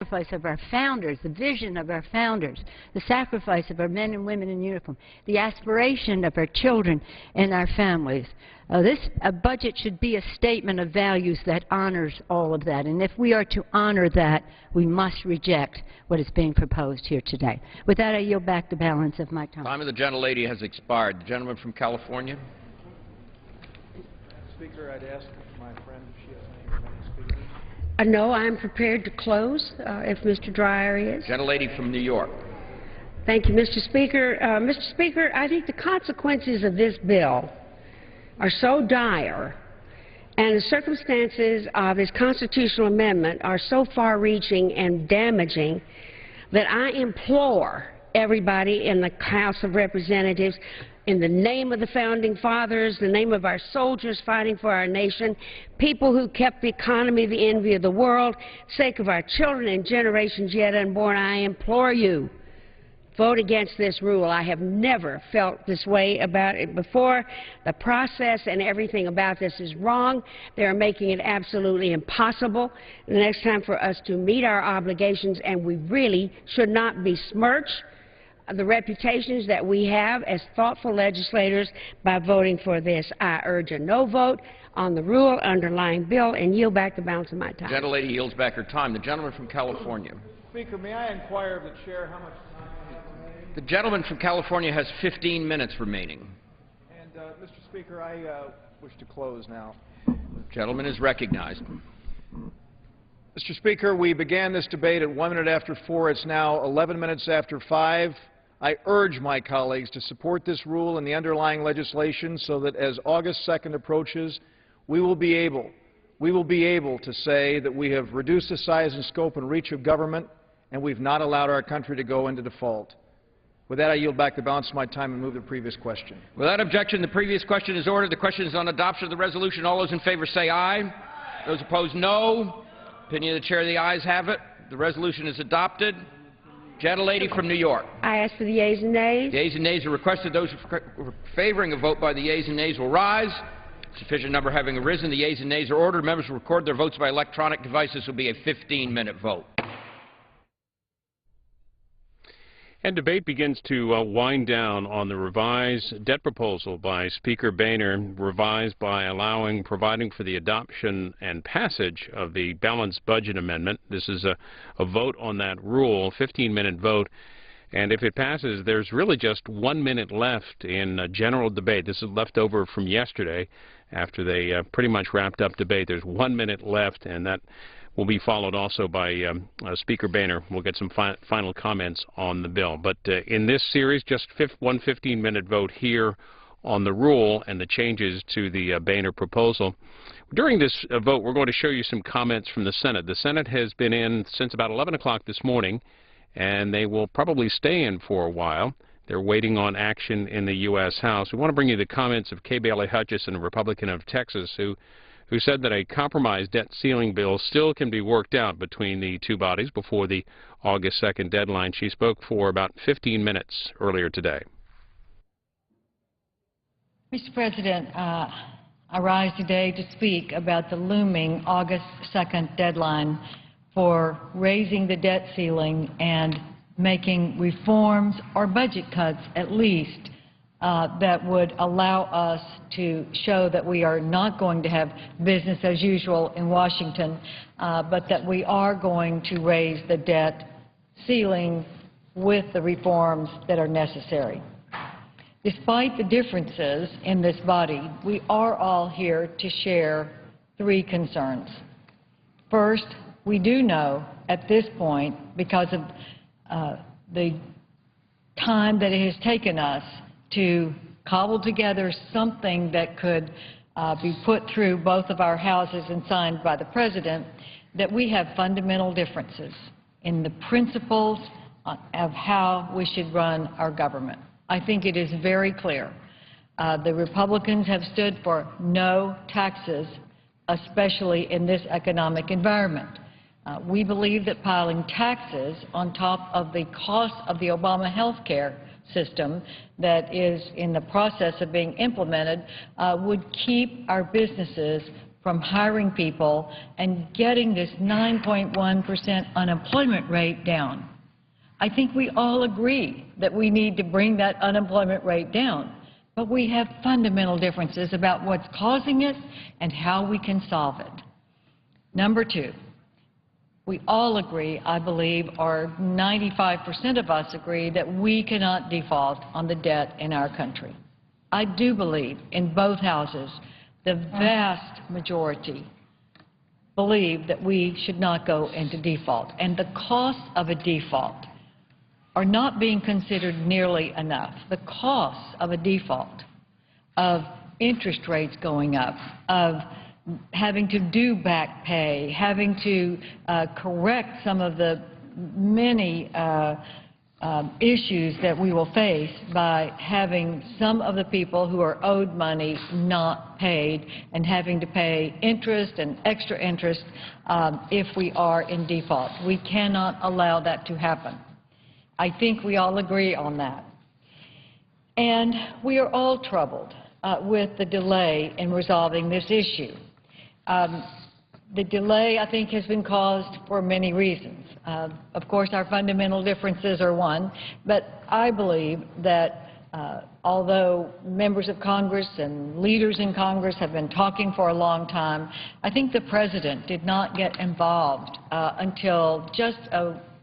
sacrifice of our founders, the vision of our founders, the sacrifice of our men and women in uniform, the aspiration of our children and our families. This budget should be a statement of values that honors all of that. And if we are to honor that, we must reject what is being proposed here today. With that, I yield back the balance of my time. Time of the gentlelady has expired. The gentleman from California. Speaker, I'd ask my friend if she has any remaining speakers. No, I'm prepared to close if Mr. Dreyer is. Gentlelady from New York. Thank you, Mr. Speaker. Mr. Speaker, I think the consequences of this bill are so dire and the circumstances of his constitutional amendment are so far-reaching and damaging that I implore everybody in the House of Representatives, in the name of the Founding Fathers, the name of our soldiers fighting for our nation, people who kept the economy the envy of the world, sake of our children and generations yet unborn, I implore you, vote against this rule. I have never felt this way about it before. The process and everything about this is wrong. They are making it absolutely impossible the next time for us to meet our obligations, and we really should not besmirch the reputations that we have as thoughtful legislators by voting for this. I urge a no vote on the rule underlying bill and yield back the balance of my time. The gentlelady yields back her time. The gentleman from California. Speaker, may I inquire of the chair how much time he has remaining? The gentleman from California has 15 minutes remaining. And, Mr. Speaker, I wish to close now. The gentleman is recognized. Mr. Speaker, we began this debate at 1 minute after 4. It's now 11 minutes after 5. I urge my colleagues to support this rule and the underlying legislation so that as August 2nd approaches, we will be able to say that we have reduced the size and scope and reach of government and we've not allowed our country to go into default. With that, I yield back the balance of my time and move to the previous question. Without objection, the previous question is ordered. The question is on adoption of the resolution. All those in favor say aye. Aye. Those opposed, no. Opinion of the chair, the ayes have it. The resolution is adopted. Gentlelady from New York. I ask for the yeas and nays. The yeas and nays are requested. Those favoring a vote by the yeas and nays will rise. Sufficient number having arisen, the yeas and nays are ordered. Members will record their votes by electronic device. This will be a 15-minute vote. And debate begins to wind down on the revised debt proposal by Speaker Boehner, revised by providing for the adoption and passage of the balanced budget amendment. This is a vote on that rule, 15-minute vote. And if it passes, there's really just 1 minute left in general debate. This is left over from yesterday after they pretty much wrapped up debate. There's 1 minute left, and that will be followed also by Speaker Boehner. We'll get some final comments on the bill. But in this series, just one 15-minute vote here on the rule and the changes to the Boehner proposal. During this vote, we're going to show you some comments from the Senate. The Senate has been in since about 11 o'clock this morning, and they will probably stay in for a while. They're waiting on action in the U.S. House. We want to bring you the comments of Kay Bailey Hutchison, a Republican of Texas, who said that a compromise debt ceiling bill still can be worked out between the two bodies before the August 2nd deadline. She spoke for about 15 minutes earlier today. Mr. President, I rise today to speak about the looming August 2nd deadline for raising the debt ceiling and making reforms or budget cuts at least that would allow us to show that we are not going to have business as usual in Washington, but that we are going to raise the debt ceiling with the reforms that are necessary. Despite the differences in this body, we are all here to share three concerns. First, we do know at this point, because of the time that it has taken us to cobble together something that could be put through both of our houses and signed by the President, that we have fundamental differences in the principles of how we should run our government. I think it is very clear. The Republicans have stood for no taxes, especially in this economic environment. We believe that piling taxes on top of the cost of the Obama health care system that is in the process of being implemented would keep our businesses from hiring people and getting this 9.1% unemployment rate down. I think we all agree that we need to bring that unemployment rate down, but we have fundamental differences about what's causing it and how we can solve it. Number two, we all agree, I believe, or 95% of us agree, that we cannot default on the debt in our country. I do believe in both houses the vast majority believe that we should not go into default, and the costs of a default are not being considered nearly enough. The costs of a default, of interest rates going up, of having to do back pay, having to correct some of the many issues that we will face by having some of the people who are owed money not paid and having to pay interest and extra interest if we are in default. We cannot allow that to happen. I think we all agree on that. And we are all troubled with the delay in resolving this issue. The delay, I think, has been caused for many reasons. Of course, our fundamental differences are one, but I believe that although members of Congress and leaders in Congress have been talking for a long time, I think the President did not get involved until just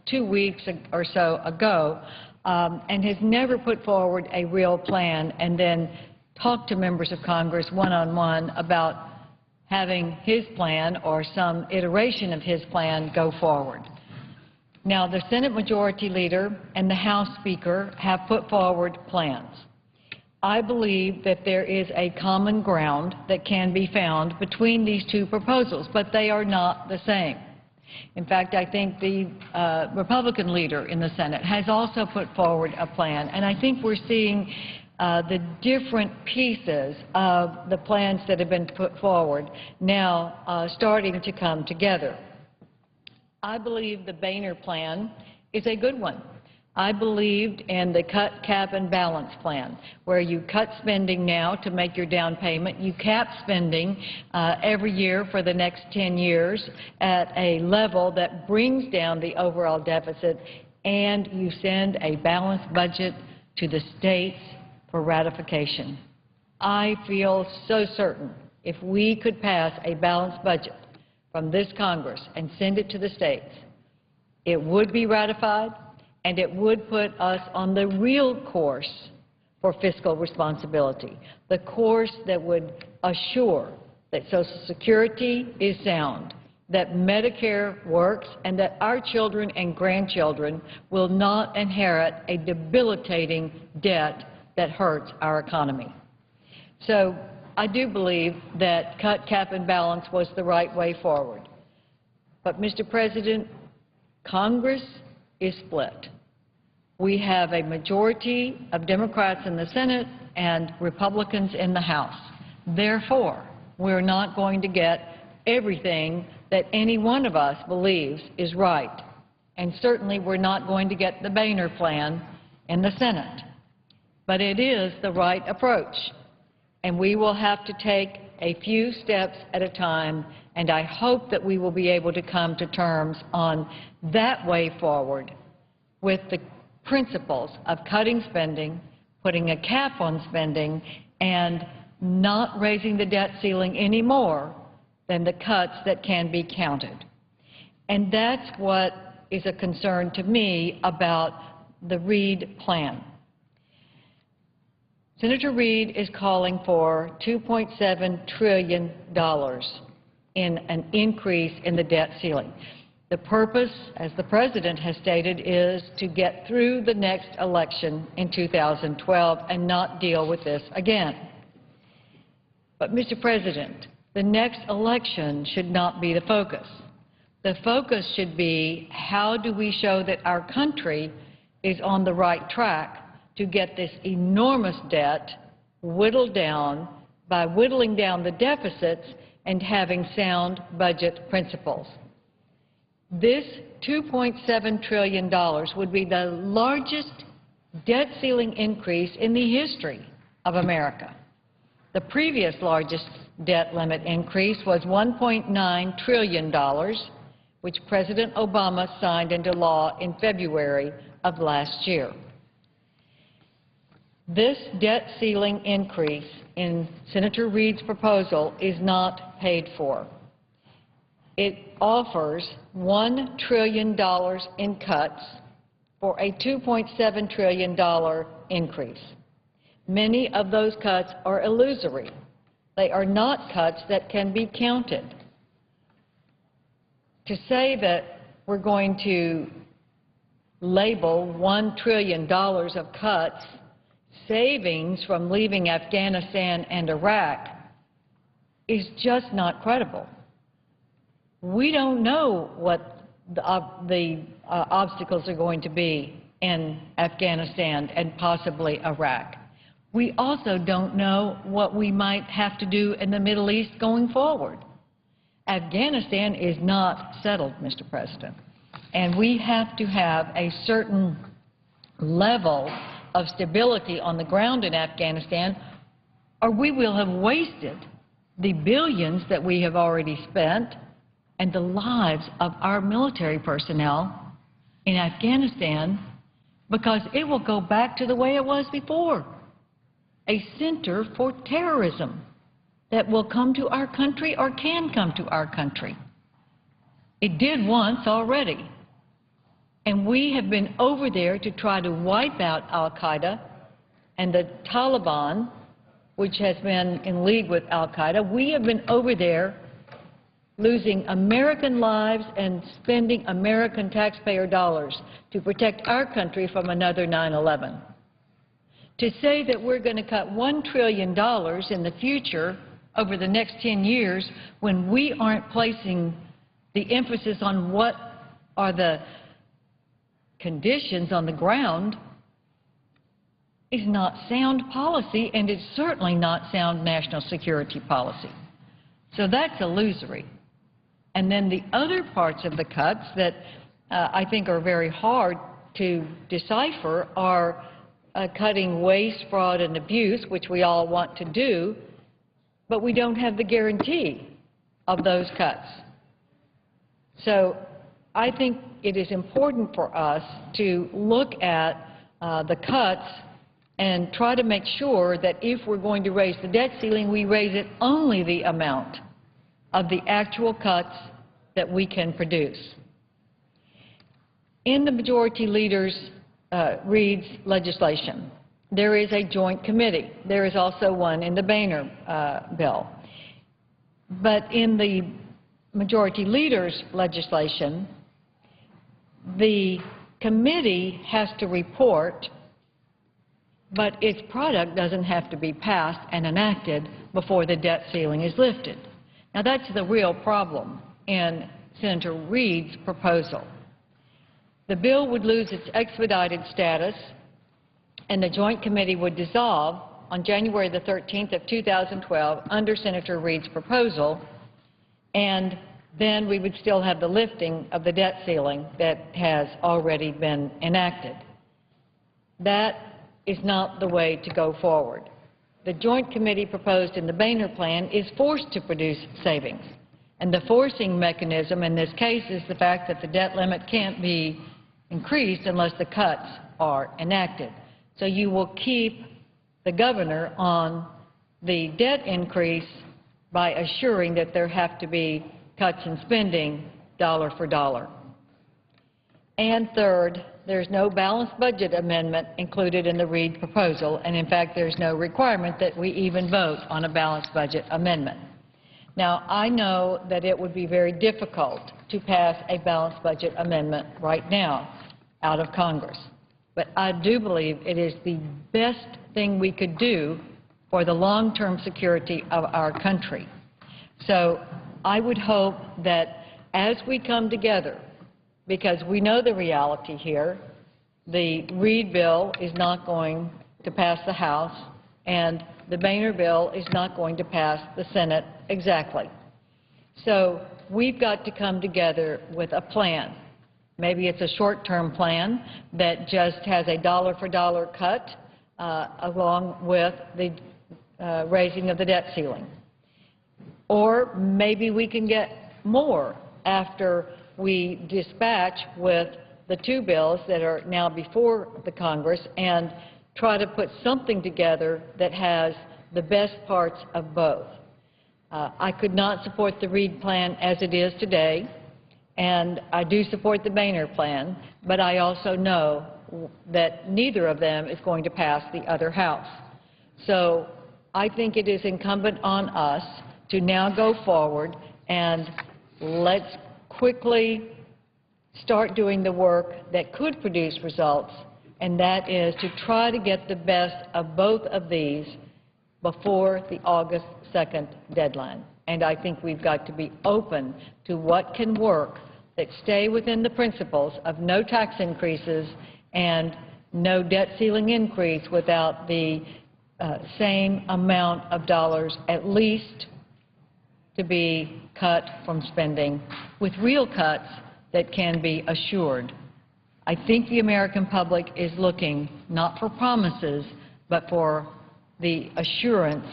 2 weeks or so ago, and has never put forward a real plan and then talked to members of Congress one-on-one about having his plan or some iteration of his plan go forward. Now, the Senate Majority Leader and the House Speaker have put forward plans. I believe that there is a common ground that can be found between these two proposals, but they are not the same. In fact, I think the Republican leader in the Senate has also put forward a plan, and I think we're seeing the different pieces of the plans that have been put forward now starting to come together. I believe the Boehner plan is a good one. I believed in the cut, cap, and balance plan, where you cut spending now to make your down payment, you cap spending every year for the next 10 years at a level that brings down the overall deficit, and you send a balanced budget to the states for ratification. I feel so certain if we could pass a balanced budget from this Congress and send it to the states, it would be ratified, and it would put us on the real course for fiscal responsibility, the course that would assure that Social Security is sound, that Medicare works, and that our children and grandchildren will not inherit a debilitating debt that hurts our economy. So I do believe that cut, cap, and balance was the right way forward. But, Mr. President, Congress is split. We have a majority of Democrats in the Senate and Republicans in the House. Therefore, we're not going to get everything that any one of us believes is right. And certainly we're not going to get the Boehner plan in the Senate. But it is the right approach. And we will have to take a few steps at a time, and I hope that we will be able to come to terms on that way forward with the principles of cutting spending, putting a cap on spending, and not raising the debt ceiling any more than the cuts that can be counted. And that's what is a concern to me about the Reid plan. Senator Reid is calling for $2.7 trillion in an increase in the debt ceiling. The purpose, as the President has stated, is to get through the next election in 2012 and not deal with this again. But, Mr. President, the next election should not be the focus. The focus should be how do we show that our country is on the right track to get this enormous debt whittled down by whittling down the deficits and having sound budget principles. This $2.7 trillion would be the largest debt ceiling increase in the history of America. The previous largest debt limit increase was $1.9 trillion, which President Obama signed into law in February of last year. This debt ceiling increase in Senator Reid's proposal is not paid for. It offers $1 trillion in cuts for a $2.7 trillion increase. Many of those cuts are illusory. They are not cuts that can be counted. To say that we're going to label $1 trillion of cuts savings from leaving Afghanistan and Iraq is just not credible. We don't know what the obstacles are going to be in Afghanistan and possibly Iraq. We also don't know what we might have to do in the Middle East going forward. Afghanistan is not settled, Mr. President, and we have to have a certain level of stability on the ground in Afghanistan, or we will have wasted the billions that we have already spent and the lives of our military personnel in Afghanistan, because it will go back to the way it was before, a center for terrorism that will come to our country or can come to our country. It did once already. And we have been over there to try to wipe out al-Qaeda and the Taliban, which has been in league with al-Qaeda. We have been over there losing American lives and spending American taxpayer dollars to protect our country from another 9/11. To say that we're going to cut $1 trillion in the future over the next 10 years when we aren't placing the emphasis on what are the conditions on the ground is not sound policy, and it's certainly not sound national security policy. So that's illusory. And then the other parts of the cuts that I think are very hard to decipher are cutting waste, fraud, and abuse, which we all want to do, but we don't have the guarantee of those cuts. So I think it is important for us to look at the cuts and try to make sure that if we're going to raise the debt ceiling, we raise it only the amount of the actual cuts that we can produce. In the Majority Leader's Reid's legislation, there is a joint committee. There is also one in the Boehner bill. But in the Majority Leader's legislation, the committee has to report, but its product doesn't have to be passed and enacted before the debt ceiling is lifted. Now, that's the real problem in Senator Reid's proposal. The bill would lose its expedited status, and the Joint Committee would dissolve on January the 13th of 2012 under Senator Reid's proposal, and then we would still have the lifting of the debt ceiling that has already been enacted. That is not the way to go forward. The Joint Committee proposed in the Boehner plan is forced to produce savings, and the forcing mechanism in this case is the fact that the debt limit can't be increased unless the cuts are enacted. So you will keep the governor on the debt increase by assuring that there have to be cuts in spending dollar for dollar. And third, there's no balanced budget amendment included in the Reid proposal, and in fact there's no requirement that we even vote on a balanced budget amendment. Now, I know that it would be very difficult to pass a balanced budget amendment right now out of Congress, but I do believe it is the best thing we could do for the long-term security of our country. So I would hope that as we come together, because we know the reality here, the Reid bill is not going to pass the House, and the Boehner bill is not going to pass the Senate exactly. So we've got to come together with a plan. Maybe it's a short-term plan that just has a dollar-for-dollar cut along with the raising of the debt ceiling. Or maybe we can get more after we dispatch with the two bills that are now before the Congress and try to put something together that has the best parts of both. I could not support the Reid plan as it is today, and I do support the Boehner plan, but I also know that neither of them is going to pass the other House. So I think it is incumbent on us to now go forward and let's quickly start doing the work that could produce results, and that is to try to get the best of both of these before the August 2nd deadline. And I think we've got to be open to what can work that stay within the principles of no tax increases and no debt ceiling increase without the same amount of dollars at least to be cut from spending, with real cuts that can be assured. I think the American public is looking not for promises, but for the assurance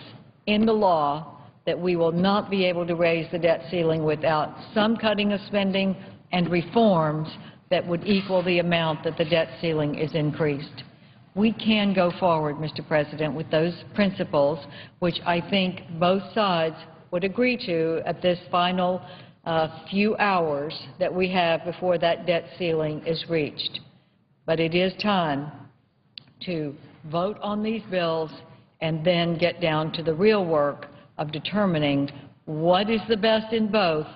in the law that we will not be able to raise the debt ceiling without some cutting of spending and reforms that would equal the amount that the debt ceiling is increased. We can go forward, Mr. President, with those principles, which I think both sides would agree to at this final few hours that we have before that debt ceiling is reached. But it is time to vote on these bills and then get down to the real work of determining what is the best in both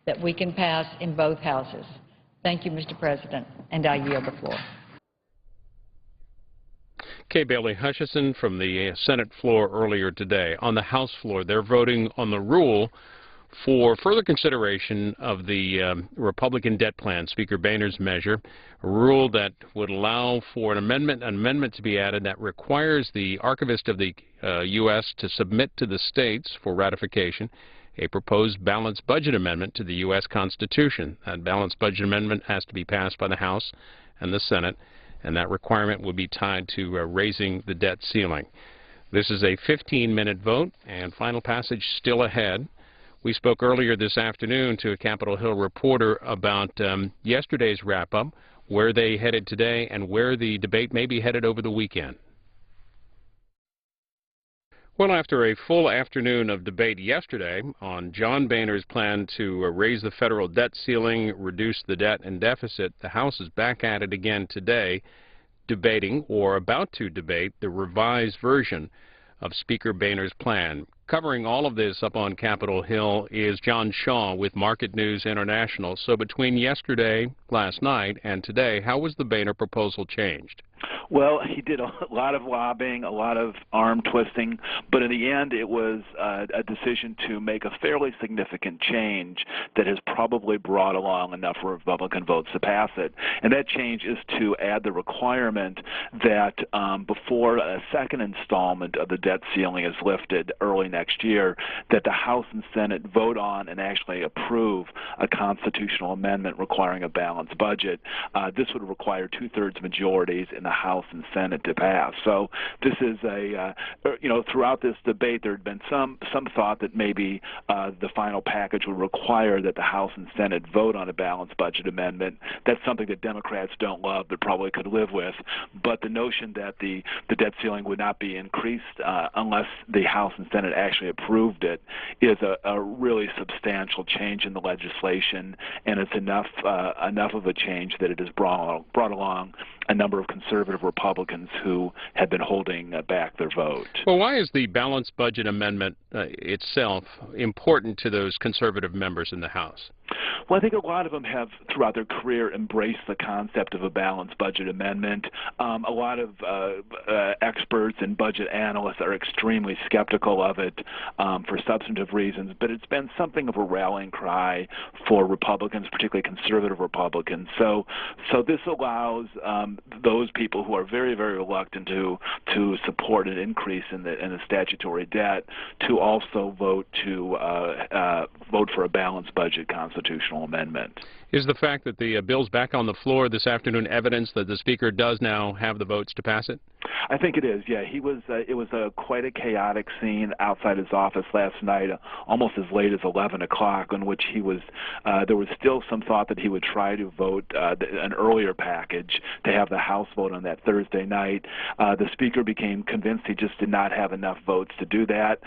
that we can pass in both houses. Thank you, Mr. President, and I yield the floor. Kay Bailey Hutchison from the Senate floor earlier today. On the House floor, they're voting on the rule for further consideration of the Republican debt plan, Speaker Boehner's measure, a rule that would allow for an amendment to be added that requires the Archivist of the U.S. to submit to the states for ratification a proposed balanced budget amendment to the U.S. Constitution. That balanced budget amendment has to be passed by the House and the Senate, and that requirement would be tied to raising the debt ceiling. This is a 15-minute vote, and final passage still ahead. We spoke earlier this afternoon to a Capitol Hill reporter about yesterday's wrap-up, where they headed today, and where the debate may be headed over the weekend. Well, after a full afternoon of debate yesterday on John Boehner's plan to raise the federal debt ceiling, reduce the debt and deficit, the House is back at it again today, debating or about to debate the revised version of Speaker Boehner's plan. Covering all of this up on Capitol Hill is John Shaw with Market News International. So between yesterday, last night, and today, how was the Boehner proposal changed? Well, he did a lot of lobbying, a lot of arm twisting, but in the end it was a decision to make a fairly significant change that has probably brought along enough Republican votes to pass it. And that change is to add the requirement that before a second installment of the debt ceiling is lifted early next year, that the House and Senate vote on and actually approve a constitutional amendment requiring a balanced budget. This would require two-thirds majorities in the House and Senate to pass. So this is throughout this debate there had been some thought that maybe the final package would require that the House and Senate vote on a balanced budget amendment. That's something that Democrats don't love but probably could live with. But the notion that the debt ceiling would not be increased unless the House and Senate actually approved it is a really substantial change in the legislation, and it's enough of a change that it has brought along a number of conservative Republicans who had been holding back their vote. Well, why is the balanced budget amendment itself important to those conservative members in the House? Well, I think a lot of them have, throughout their career, embraced the concept of a balanced budget amendment. A lot of experts and budget analysts are extremely skeptical of it for substantive reasons, but it's been something of a rallying cry for Republicans, particularly conservative Republicans. So this allows those people who are very, very reluctant to support an increase in the statutory debt to also vote for a balanced budget constitutional amendment. Is the fact that the bill's back on the floor this afternoon evidence that the Speaker does now have the votes to pass it? I think it is. Yeah, he was. It was quite a chaotic scene outside his office last night, almost as late as 11 o'clock, in which he was. There was still some thought that he would try to vote an earlier package to have the House vote on that Thursday night. The Speaker became convinced he just did not have enough votes to do that.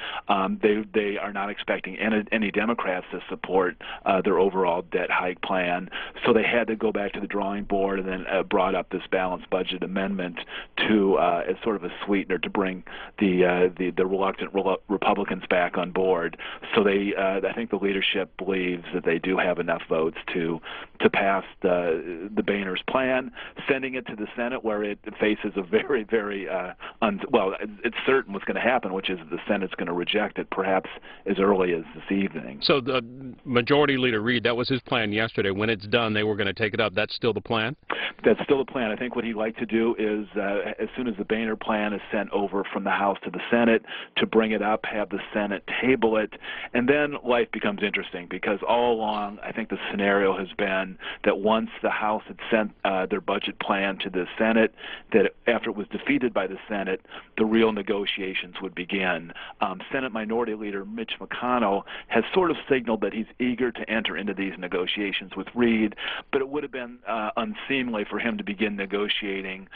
They are not expecting any Democrats to support their overall debt hike plan, so they had to go back to the drawing board and then brought up this balanced budget amendment to as sort of a sweetener to bring the reluctant Republicans back on board. So I think the leadership believes that they do have enough votes to pass the Boehner's plan, sending it to the Senate where it faces a very, very well, it's certain what's going to happen, which is the Senate's going to reject it perhaps as early as this evening. So the Majority Leader Reid, that was his plan yesterday. When it's done, they were going to take it up. That's still the plan? That's still the plan. I think what he'd like to do is, as soon as the Boehner plan is sent over from the House to the Senate, to bring it up, have the Senate table it, and then life becomes interesting, because all along I think the scenario has been that once the House had sent their budget plan to the Senate, that after it was defeated by the Senate, the real negotiations would begin. Senate Minority Leader Mitch McConnell has sort of signaled that he's eager to enter into these negotiations with Reid, but it would have been unseemly for him to begin negotiating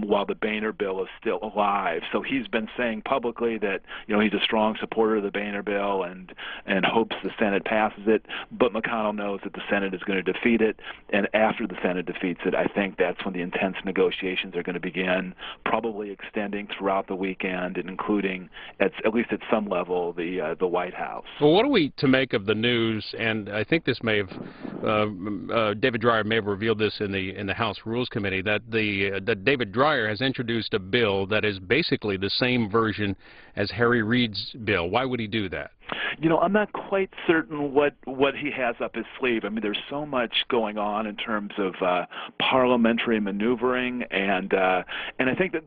while the Boehner bill is still alive. So he's been saying publicly that he's a strong supporter of the Boehner bill and hopes the Senate passes it, but McConnell knows that the Senate is going to defeat it, and after the Senate defeats it, I think that's when the intense negotiations are going to begin, probably extending throughout the weekend and including at least at some level the White House. Well, what are we to make of the news? And I think this may have David Dreyer may have revealed this in the House Rules Committee, that that David Dreyer has introduced a bill that is basically the same version as Harry Reid's bill. Why would he do that? I'm not quite certain what he has up his sleeve. I mean, there's so much going on in terms of parliamentary maneuvering, and I think that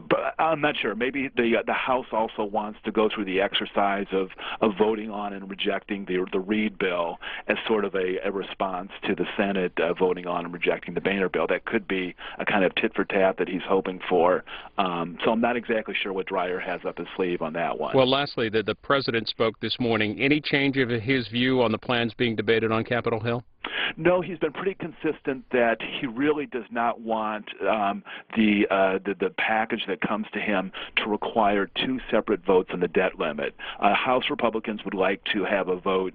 but I'm not sure. Maybe the House also wants to go through the exercise of voting on and rejecting the Reid bill as sort of a response to the Senate voting on and rejecting the Boehner bill. That could be a kind of tit for tat that he's hoping for. So I'm not exactly sure what Dreyer has up his sleeve on that one. Well, lastly, the President spoke this morning. Any change of his view on the plans being debated on Capitol Hill? No, he's been pretty consistent that he really does not want the package that comes to him to require two separate votes on the debt limit. House Republicans would like to have a vote,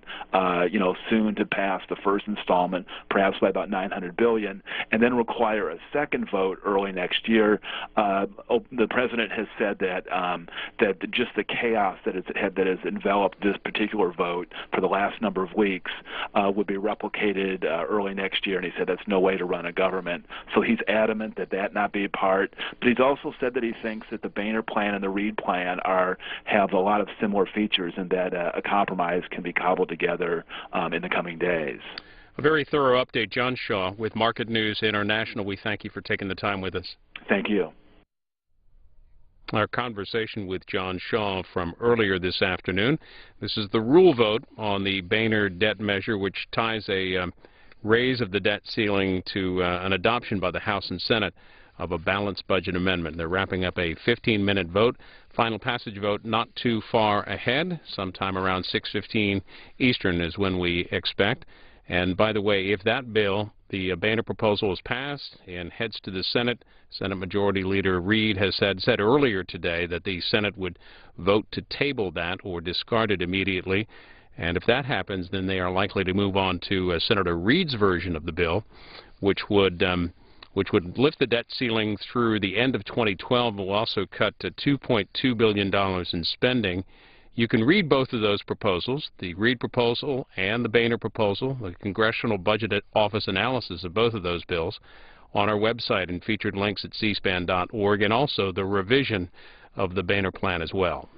soon to pass the first installment, perhaps by about $900 billion, and then require a second vote early next year. The president has said that that just the chaos that has enveloped this particular vote for the last number of weeks would be replicated early next year, and he said that's no way to run a government. So he's adamant that not be a part. But he's also said that he thinks that the Boehner plan and the Reid plan have a lot of similar features, and that a compromise can be cobbled together in the coming days. A very thorough update. John Shaw with Market News International. We thank you for taking the time with us. Thank you. Our conversation with John Shaw from earlier this afternoon. This is the rule vote on the Boehner debt measure, which ties a raise of the debt ceiling to an adoption by the House and Senate of a balanced budget amendment. They're wrapping up a 15-minute vote. Final passage vote not too far ahead. Sometime around 6:15 Eastern is when we expect. And by the way, if that bill, the Boehner proposal, is passed and heads to the Senate, Senate Majority Leader Reid has said earlier today that the Senate would vote to table that or discard it immediately. And if that happens, then they are likely to move on to Senator Reid's version of the bill, which would lift the debt ceiling through the end of 2012 and will also cut to $2.2 billion in spending. You can read both of those proposals, the Reid proposal and the Boehner proposal, the Congressional Budget Office analysis of both of those bills, on our website and featured links at cspan.org, and also the revision of the Boehner plan as well.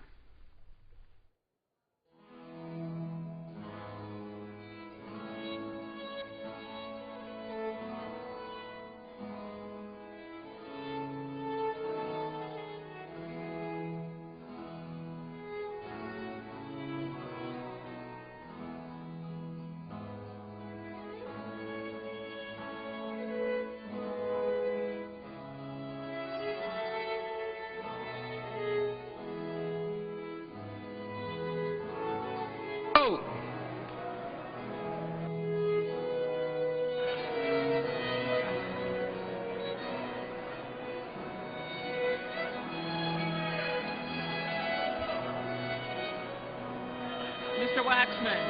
Mr. Waxman.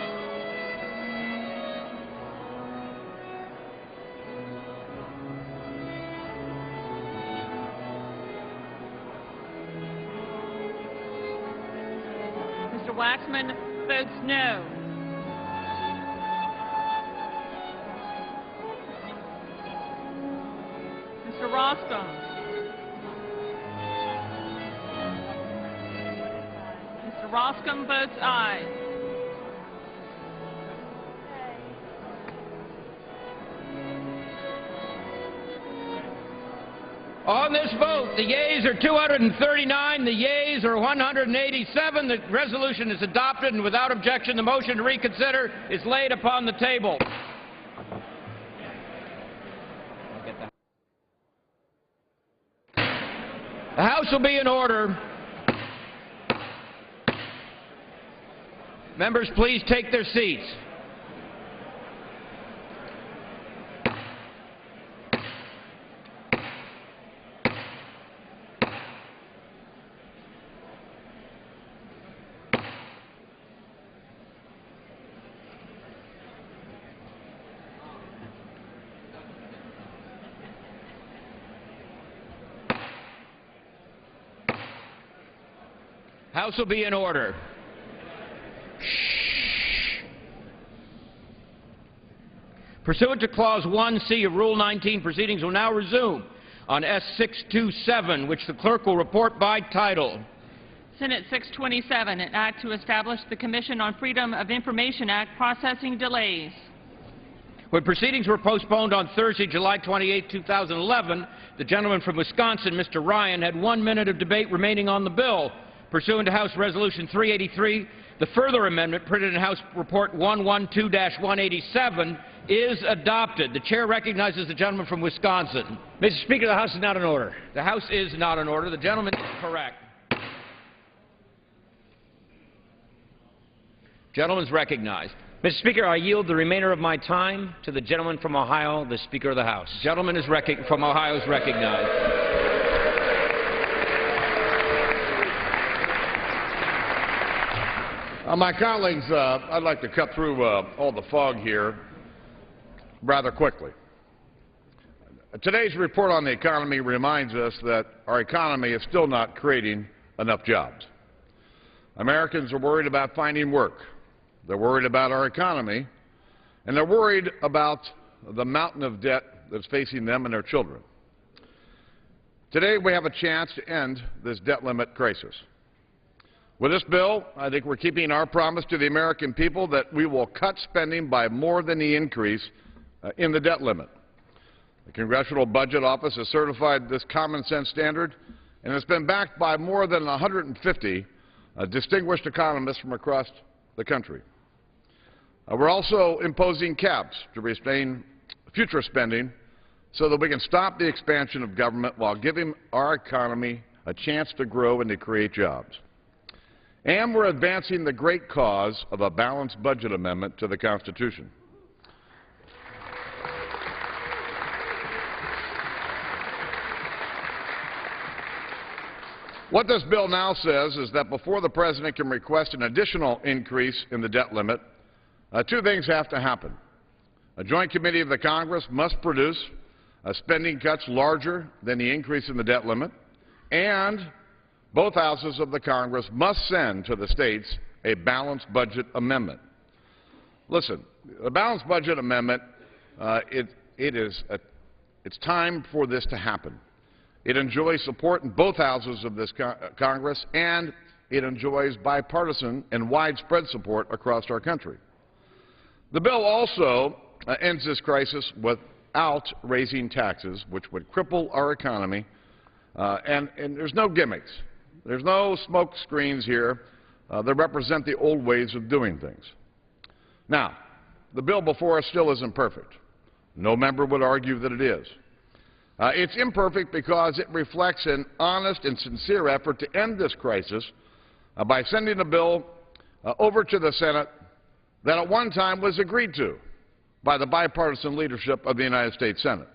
Mr. Waxman votes no. Mr. Roscoe. Mr. Roscoe votes aye. On this vote, the yeas are 239, the yeas are 187. The resolution is adopted, and without objection, the motion to reconsider is laid upon the table. The House will be in order. Members, please take their seats. House will be in order. Pursuant to Clause 1C of Rule 19, proceedings will now resume on S-627, which the clerk will report by title. Senate 627, an act to establish the Commission on Freedom of Information Act processing delays. When proceedings were postponed on Thursday, July 28, 2011, the gentleman from Wisconsin, Mr. Ryan, had 1 minute of debate remaining on the bill. Pursuant to House Resolution 383, the further amendment printed in House Report 112-187 is adopted. The chair recognizes the gentleman from Wisconsin. Mr. Speaker, the House is not in order. The House is not in order. The gentleman is correct. Gentleman is recognized. Mr. Speaker, I yield the remainder of my time to the gentleman from Ohio, the Speaker of the House. Gentleman is from Ohio is recognized. My colleagues, I'd like to cut through all the fog here rather quickly. Today's report on the economy reminds us that our economy is still not creating enough jobs. Americans are worried about finding work. They're worried about our economy, and they're worried about the mountain of debt that's facing them and their children. Today we have a chance to end this debt limit crisis. With this bill, I think we're keeping our promise to the American people that we will cut spending by more than the increase in the debt limit. The Congressional Budget Office has certified this common sense standard, and it's been backed by more than 150 distinguished economists from across the country. We're also imposing caps to restrain future spending so that we can stop the expansion of government while giving our economy a chance to grow and to create jobs. And we're advancing the great cause of a balanced budget amendment to the Constitution. What this bill now says is that before the President can request an additional increase in the debt limit, two things have to happen. A joint committee of the Congress must produce spending cuts larger than the increase in the debt limit, and both houses of the Congress must send to the states a balanced budget amendment. Listen, a balanced budget amendment, it's time for this to happen. It enjoys support in both houses of this Congress, and it enjoys bipartisan and widespread support across our country. The bill also ends this crisis without raising taxes, which would cripple our economy, and there's no gimmicks. There's no smoke screens here that represent the old ways of doing things. Now, the bill before us still isn't perfect. No member would argue that it is. It's imperfect because it reflects an honest and sincere effort to end this crisis by sending a bill over to the Senate that at one time was agreed to by the bipartisan leadership of the United States Senate.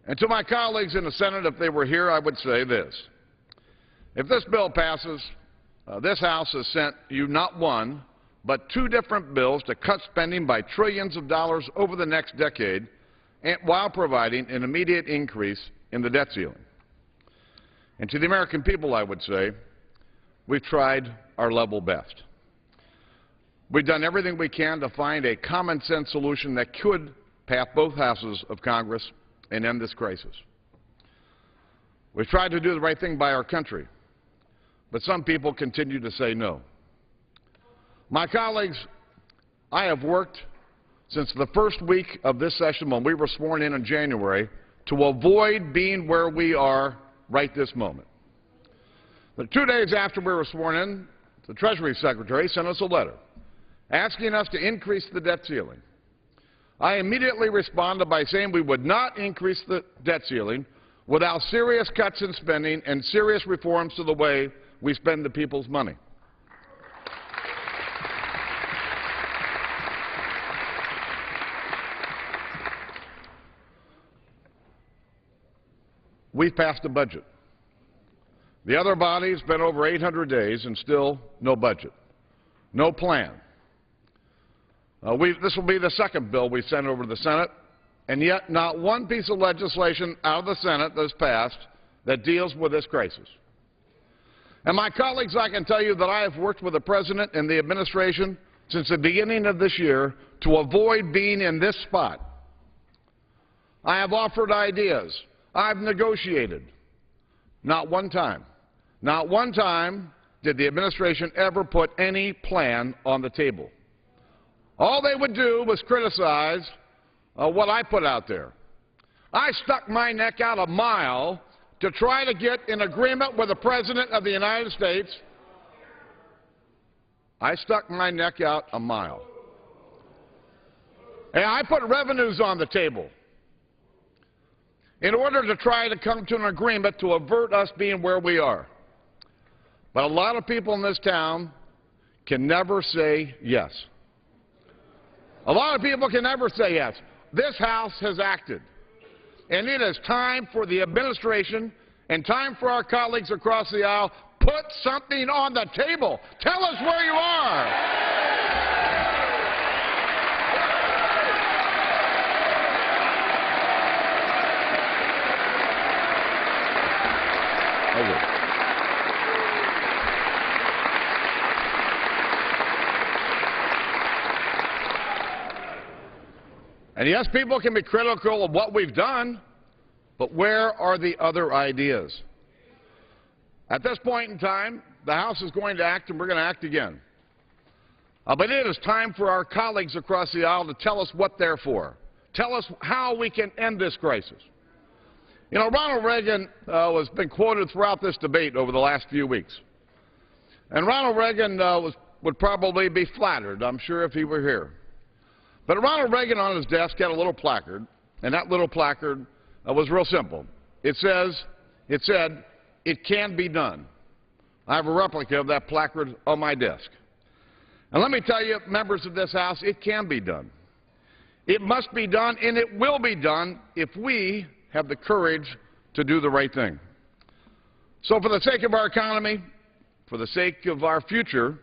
And to my colleagues in the Senate, if they were here, I would say this. If this bill passes, this House has sent you not one, but two different bills to cut spending by trillions of dollars over the next decade, and while providing an immediate increase in the debt ceiling. And to the American people, I would say, we've tried our level best. We've done everything we can to find a common-sense solution that could pass both houses of Congress and end this crisis. We've tried to do the right thing by our country, but some people continue to say no. My colleagues, I have worked since the first week of this session when we were sworn in January to avoid being where we are right this moment. But 2 days after we were sworn in, the Treasury Secretary sent us a letter asking us to increase the debt ceiling. I immediately responded by saying we would not increase the debt ceiling without serious cuts in spending and serious reforms to the way we spend the people's money. We've passed a budget. The other body's been over 800 days and still no budget, no plan. This will be the second bill we sent over to the Senate, and yet not one piece of legislation out of the Senate that's passed that deals with this crisis. And my colleagues, I can tell you that I have worked with the President and the administration since the beginning of this year to avoid being in this spot. I have offered ideas. I've negotiated. Not one time did the administration ever put any plan on the table. All they would do was criticize what I put out there. I stuck my neck out a mile to try to get an agreement with the President of the United States. I stuck my neck out a mile. And I put revenues on the table in order to try to come to an agreement to avert us being where we are. But a lot of people in this town can never say yes. A lot of people can never say yes. This House has acted. And it is time for the administration and time for our colleagues across the aisle, put something on the table. Tell us where you are. Okay. And yes, people can be critical of what we've done, but where are the other ideas? At this point in time, the House is going to act, and we're going to act again. But it is time for our colleagues across the aisle to tell us what they're for. Tell us how we can end this crisis. You know, Ronald Reagan has been quoted throughout this debate over the last few weeks. And Ronald Reagan would probably be flattered, I'm sure, if he were here. But Ronald Reagan on his desk had a little placard, and that little placard was real simple. It said, "It can be done." I have a replica of that placard on my desk. And let me tell you, members of this House, it can be done. It must be done, and it will be done if we have the courage to do the right thing. So for the sake of our economy, for the sake of our future,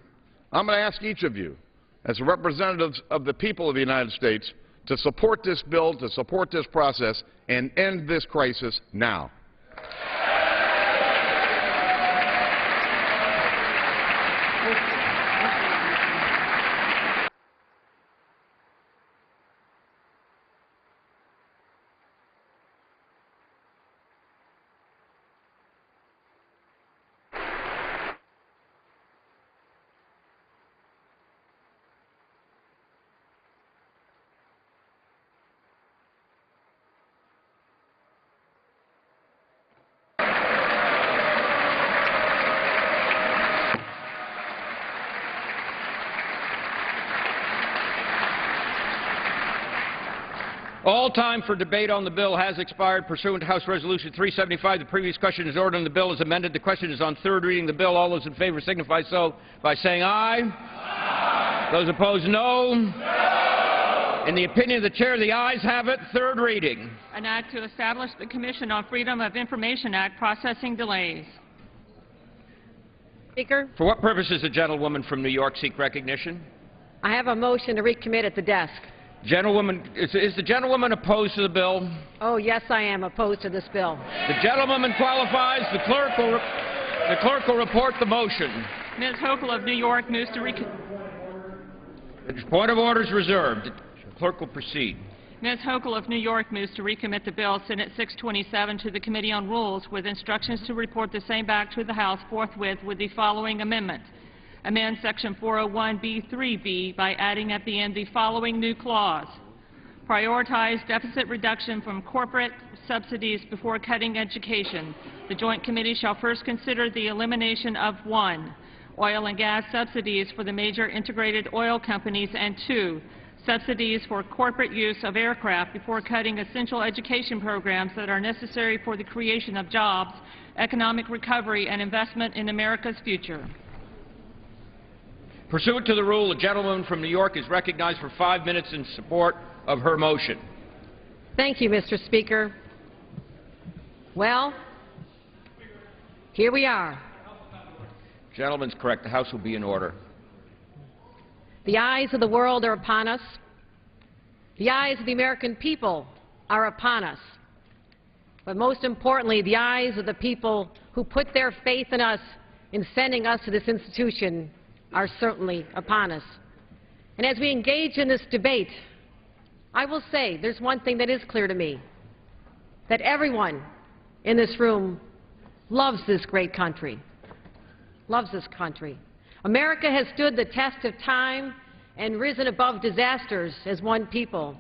I'm going to ask each of you, as representatives of the people of the United States, to support this bill, to support this process, and end this crisis now. All time for debate on the bill has expired. Pursuant to House Resolution 375, the previous question is ordered and the bill is amended. The question is on third reading the bill. All those in favor signify so by saying aye. Aye. Those opposed, no. No. In the opinion of the chair, the ayes have it. Third reading. An act to establish the Commission on Freedom of Information Act processing delays. Speaker. For what purpose does the gentlewoman from New York seek recognition? I have a motion to recommit at the desk. Gentlewoman, is the gentlewoman opposed to the bill? Oh, yes, I am opposed to this bill. The gentlewoman qualifies. The clerk will report the motion. Ms. Hochul of New York moves to Point of order is reserved. The clerk will proceed. Ms. Hochul of New York moves to recommit the bill, Senate 627, to the Committee on Rules with instructions to report the same back to the House forthwith with the following amendment. Amend Section 401B3B by adding at the end the following new clause. Prioritize deficit reduction from corporate subsidies before cutting education. The Joint Committee shall first consider the elimination of 1, oil and gas subsidies for the major integrated oil companies, and 2, subsidies for corporate use of aircraft before cutting essential education programs that are necessary for the creation of jobs, economic recovery, and investment in America's future. Pursuant to the rule, the gentlewoman from New York is recognized for 5 minutes in support of her motion. Thank you, Mr. Speaker. Well, here we are. Gentleman's correct. The House will be in order. The eyes of the world are upon us. The eyes of the American people are upon us. But most importantly, the eyes of the people who put their faith in us in sending us to this institution are certainly upon us. And as we engage in this debate, I will say there's one thing that is clear to me, that everyone in this room loves this great country, loves this country. America has stood the test of time and risen above disasters as one people.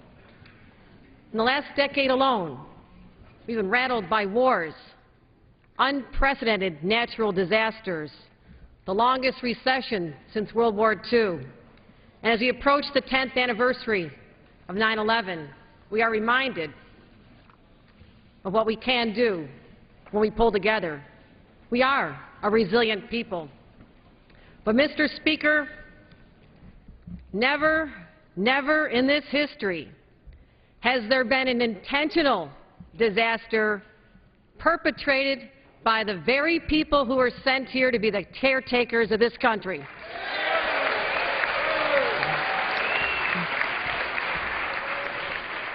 In the last decade alone, we've been rattled by wars, unprecedented natural disasters, the longest recession since World War II. And as we approach the 10th anniversary of 9/11, we are reminded of what we can do when we pull together. We are a resilient people. But, Mr. Speaker, never in this history has there been an intentional disaster perpetrated by the very people who are sent here to be the caretakers of this country.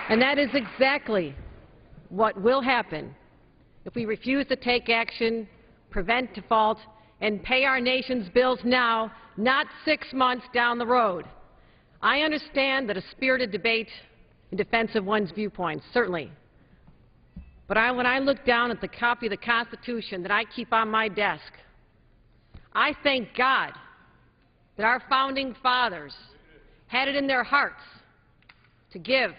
And that is exactly what will happen if we refuse to take action, prevent default, and pay our nation's bills now, not 6 months down the road. I understand that a spirited debate in defense of one's viewpoints, certainly. But when I look down at the copy of the Constitution that I keep on my desk, I thank God that our founding fathers had it in their hearts to give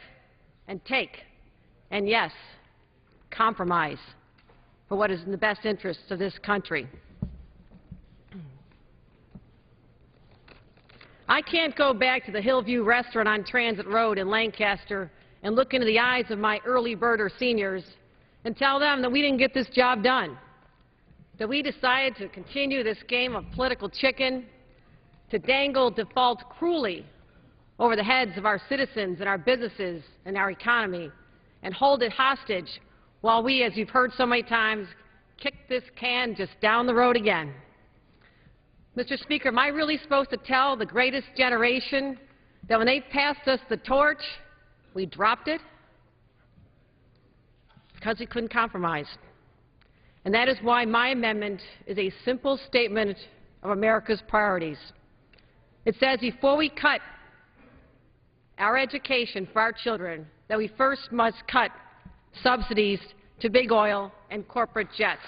and take, and yes, compromise for what is in the best interests of this country. I can't go back to the Hillview restaurant on Transit Road in Lancaster and look into the eyes of my early birder seniors and tell them that we didn't get this job done, that we decided to continue this game of political chicken, to dangle default cruelly over the heads of our citizens and our businesses and our economy, and hold it hostage while we, as you've heard so many times, kick this can just down the road again. Mr. Speaker, am I really supposed to tell the greatest generation that when they passed us the torch, we dropped it? Because we couldn't compromise. And that is why my amendment is a simple statement of America's priorities. It says before we cut our education for our children, that we first must cut subsidies to big oil and corporate jets.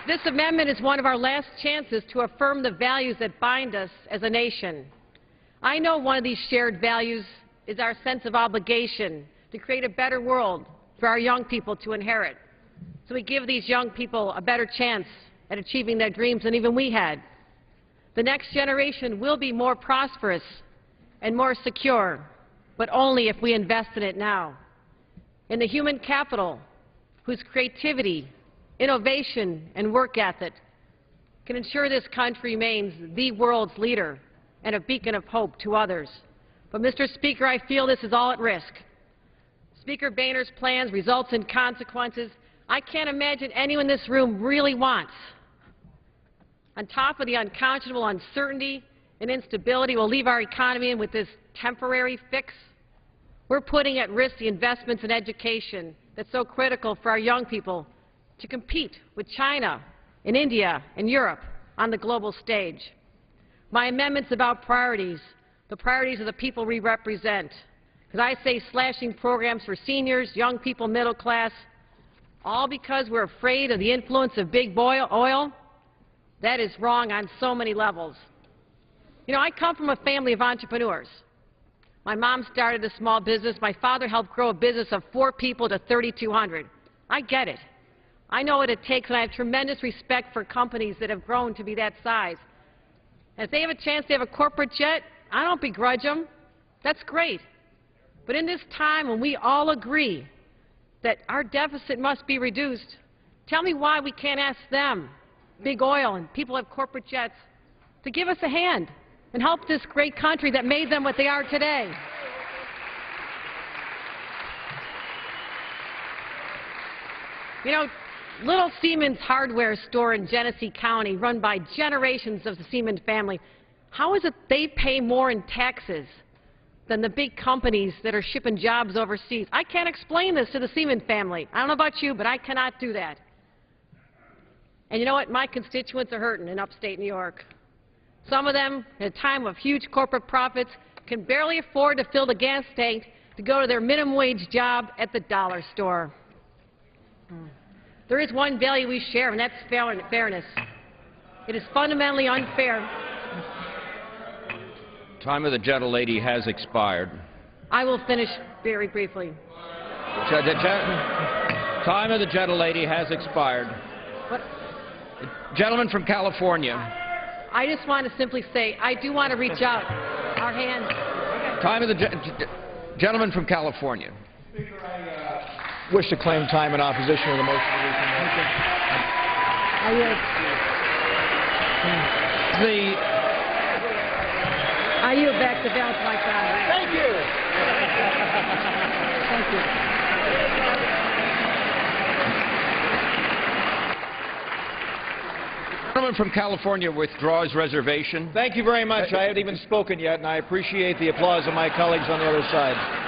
This amendment is one of our last chances to affirm the values that bind us as a nation. I know one of these shared values is our sense of obligation to create a better world for our young people to inherit. So we give these young people a better chance at achieving their dreams than even we had. The next generation will be more prosperous and more secure, but only if we invest in it now. In the human capital, whose creativity, innovation, and work ethic can ensure this country remains the world's leader and a beacon of hope to others. But, Mr. Speaker, I feel this is all at risk. Speaker Boehner's plans results in consequences I can't imagine anyone in this room really wants. on top of the unconscionable uncertainty and instability we'll leave our economy in with this temporary fix, we're putting at risk the investments in education that's so critical for our young people to compete with China and India and Europe on the global stage. My amendment's about priorities, the priorities of the people we represent. Because I say slashing programs for seniors, young people, middle class, all because we're afraid of the influence of big oil, that is wrong on so many levels. You know, I come from a family of entrepreneurs. My mom started a small business. My father helped grow a business of 4 people to 3,200. I get it. I know what it takes, and I have tremendous respect for companies that have grown to be that size. And if they have a chance to have a corporate jet, I don't begrudge them. That's great. But in this time when we all agree that our deficit must be reduced, tell me why we can't ask them, big oil and people who have corporate jets, to give us a hand and help this great country that made them what they are today. You know, little Siemens hardware store in Genesee County, run by generations of the Siemens family, how is it they pay more in taxes than the big companies that are shipping jobs overseas? I can't explain this to the Siemens family. I don't know about you, but I cannot do that. And you know what? My constituents are hurting in upstate New York. Some of them, at a time of huge corporate profits, can barely afford to fill the gas tank to go to their minimum wage job at the dollar store. There is one value we share, and that's fairness. It is fundamentally unfair. Time of the gentlelady has expired. I will finish very briefly. Time of the gentlelady has expired. What? Gentleman from California. I just want to simply say I do want to reach out our hands. Time of the gentleman from California. Wish to claim time in opposition to the motion to recommit. I yield back the balance of my time. Thank you. Thank you. The gentleman from California withdraws reservation. Thank you very much. I haven't even spoken yet, and I appreciate the applause of my colleagues on the other side.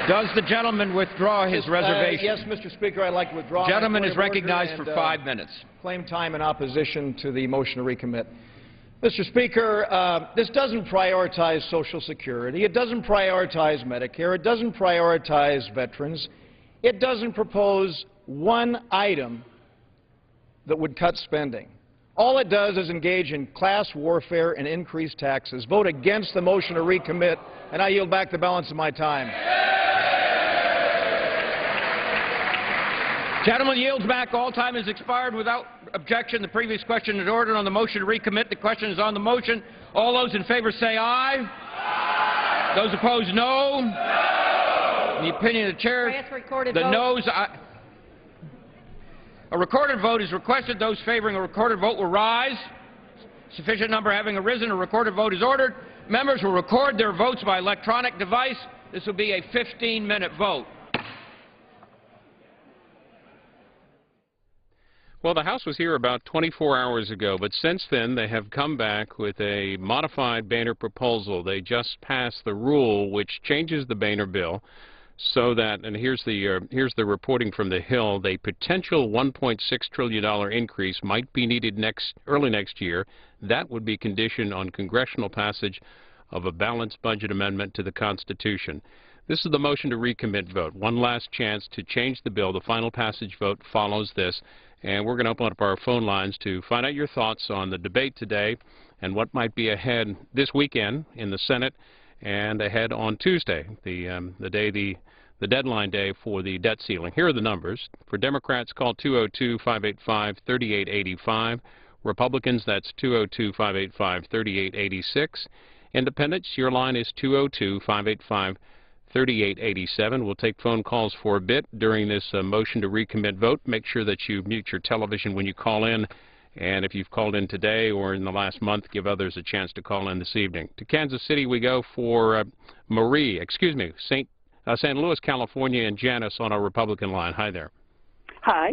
Does the gentleman withdraw his reservation? Yes, Mr. Speaker, I'd like to withdraw. The gentleman is recognized for 5 minutes. Claim time in opposition to the motion to recommit. Mr. Speaker, this doesn't prioritize Social Security. It doesn't prioritize Medicare. It doesn't prioritize veterans. It doesn't propose one item that would cut spending. All it does is engage in class warfare and increase taxes. Vote against the motion to recommit, and I yield back the balance of my time. Gentleman yields back. All time has expired. Without objection, the previous question is ordered. On the motion to recommit, the question is on the motion. All those in favor say aye. Aye. Those opposed, no. No. In the opinion of the chair, the noes. A recorded vote is requested. Those favoring a recorded vote will rise. Sufficient number having arisen, a recorded vote is ordered. Members will record their votes by electronic device. This will be a 15-minute vote. Well, the House was here about 24 hours ago, but since then they have come back with a modified Boehner proposal. They just passed the rule which changes the Boehner bill so that, and here's the reporting from the Hill, the potential $1.6 trillion increase might be needed early next year. That would be conditioned on congressional passage of a balanced budget amendment to the Constitution. This is the motion to recommit vote. One last chance to change the bill. The final passage vote follows this. And we're going to open up our phone lines to find out your thoughts on the debate today and what might be ahead this weekend in the Senate and ahead on Tuesday, the deadline day for the debt ceiling. Here are the numbers. For Democrats, call 202-585-3885. Republicans, that's 202-585-3886. Independents, your line is 202-585-3887. We'll take phone calls for a bit during this motion to recommit vote. Make sure that you mute your television when you call in. And if you've called in today or in the last month, give others a chance to call in this evening. To Kansas City we go for St. Louis, California, and Janice on our Republican line. Hi there. Hi.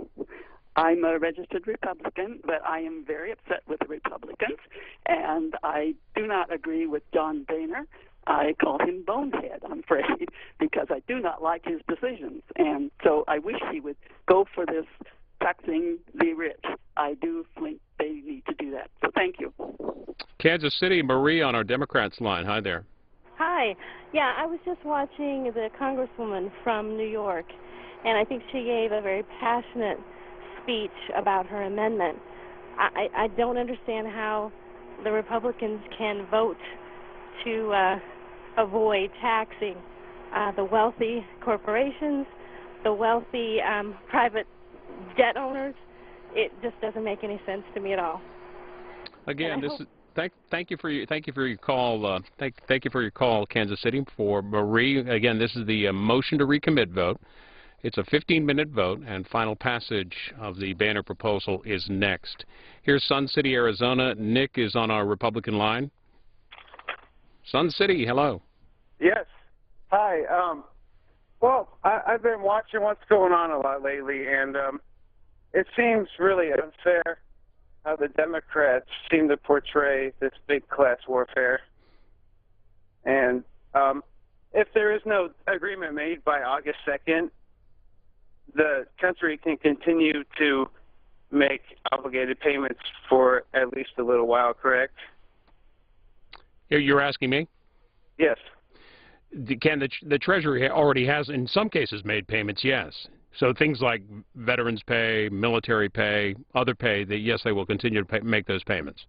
I'm a registered Republican, but I am very upset with the Republicans, and I do not agree with John Boehner. I call him bonehead, I'm afraid, because I do not like his decisions. And so I wish he would go for this taxing the rich. I do think they need to do that. So thank you. Kansas City, Marie on our Democrats line. Hi there. Hi. Yeah, I was just watching the Congresswoman from New York, and I think she gave a very passionate speech about her amendment. I don't understand how the Republicans can vote to avoid taxing the wealthy corporations, the wealthy private jet owners. It just doesn't make any sense to me at all. Again, this is thank you for your call. Thank you for your call, Kansas City. For Marie, again, this is the motion to recommit vote. It's a 15-minute vote, and final passage of the Boehner proposal is next. Here's Sun City, Arizona. Nick is on our Republican line. Sun City, hello. Yes. Hi. Well, I've been watching what's going on a lot lately, and it seems really unfair how the Democrats seem to portray this big class warfare. And if there is no agreement made by August 2nd, the country can continue to make obligated payments for at least a little while, correct? You're asking me? Yes. The Treasury already has, in some cases, made payments, yes. So things like veterans pay, military pay, other pay, yes, they will continue to make those payments.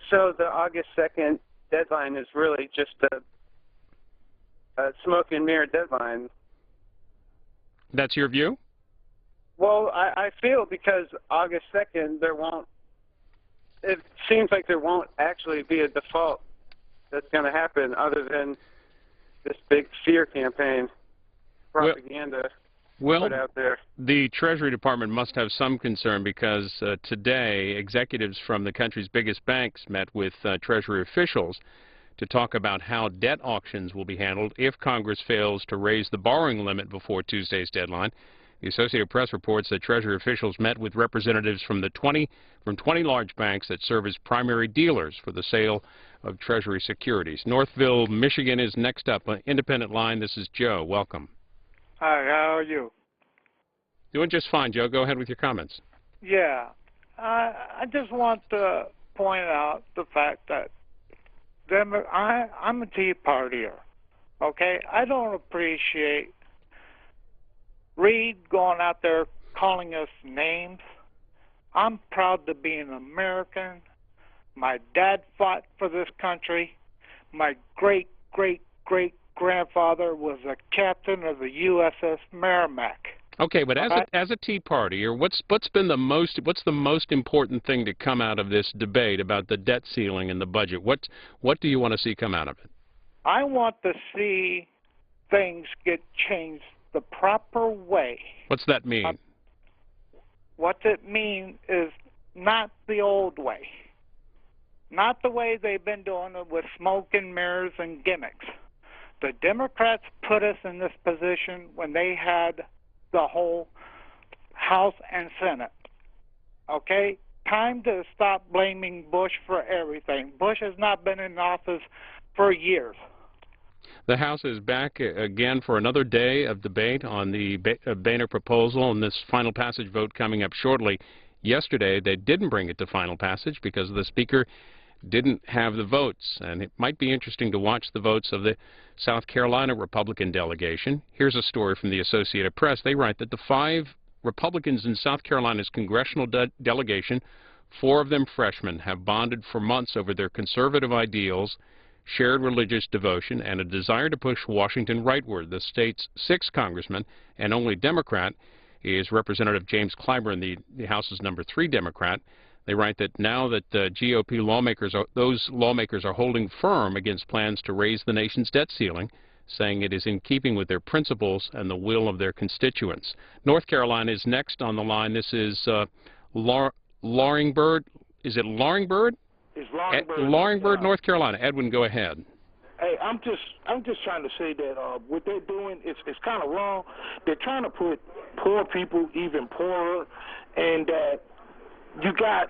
So the August 2nd deadline is really just a smoke and mirror deadline. That's your view? Well, I feel because August 2nd, it seems like there won't actually be a default that's going to happen other than this big fear campaign propaganda put out there. The Treasury Department must have some concern because today executives from the country's biggest banks met with Treasury officials to talk about how debt auctions will be handled if Congress fails to raise the borrowing limit before Tuesday's deadline. The Associated Press reports that Treasury officials met with representatives from 20 large banks that serve as primary dealers for the sale of Treasury securities. Northville, Michigan is next up. Independent line, this is Joe. Welcome. Hi, how are you? Doing just fine, Joe. Go ahead with your comments. Yeah, I just want to point out the fact that I'm a Tea Partier, okay? I don't appreciate Reid going out there calling us names. I'm proud to be an American. My dad fought for this country. My great-great-great-grandfather was a captain of the USS Merrimack. Okay, but as a Tea Partier, what's the most important thing to come out of this debate about the debt ceiling and the budget? What do you want to see come out of it? I want to see things get changed the proper way. What's that mean? What it means is not the old way. Not the way they've been doing it with smoke and mirrors and gimmicks. The Democrats put us in this position when they had the whole House and Senate. Okay? Time to stop blaming Bush for everything. Bush has not been in office for years. The House is back again for another day of debate on the Boehner proposal and this final passage vote coming up shortly. Yesterday, they didn't bring it to final passage because the Speaker didn't have the votes, and it might be interesting to watch the votes of the South Carolina Republican delegation. Here's a story from the Associated Press. They write that the 5 Republicans in South Carolina's congressional delegation, 4 of them freshmen, have bonded for months over their conservative ideals, shared religious devotion, and a desire to push Washington rightward. The state's 6th congressman and only Democrat is Representative James Clyburn, the House's number 3 Democrat. They write that now that GOP lawmakers are holding firm against plans to raise the nation's debt ceiling, saying it is in keeping with their principles and the will of their constituents. North Carolina is next on the line. This is Loringbird. Is it Loringbird? It's Loringbird, Loringbird, North Carolina. Edwin, go ahead. Hey, I'm just trying to say that what they're doing is kind of wrong. They're trying to put poor people even poorer, and that you got